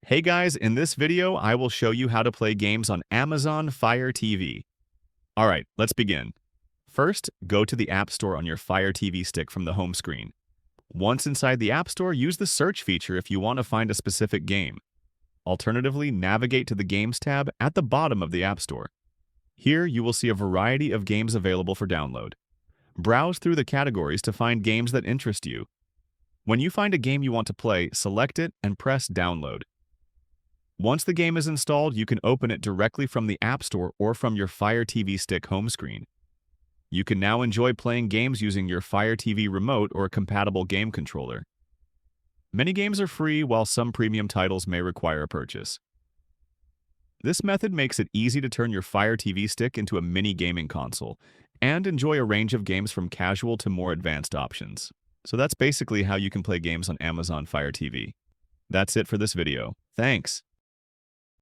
Hey guys, in this video, I will show you how to play games on Amazon Fire TV. Alright, let's begin. First, go to the App Store on your Fire TV stick from the home screen. Once inside the App Store, use the search feature if you want to find a specific game. Alternatively, navigate to the Games tab at the bottom of the App Store. Here, you will see a variety of games available for download. Browse through the categories to find games that interest you. When you find a game you want to play, select it and press Download. Once the game is installed, you can open it directly from the App Store or from your Fire TV stick home screen. You can now enjoy playing games using your Fire TV remote or a compatible game controller. Many games are free, while some premium titles may require a purchase. This method makes it easy to turn your Fire TV stick into a mini gaming console and enjoy a range of games from casual to more advanced options. So that's basically how you can play games on Amazon Fire TV. That's it for this video. Thanks!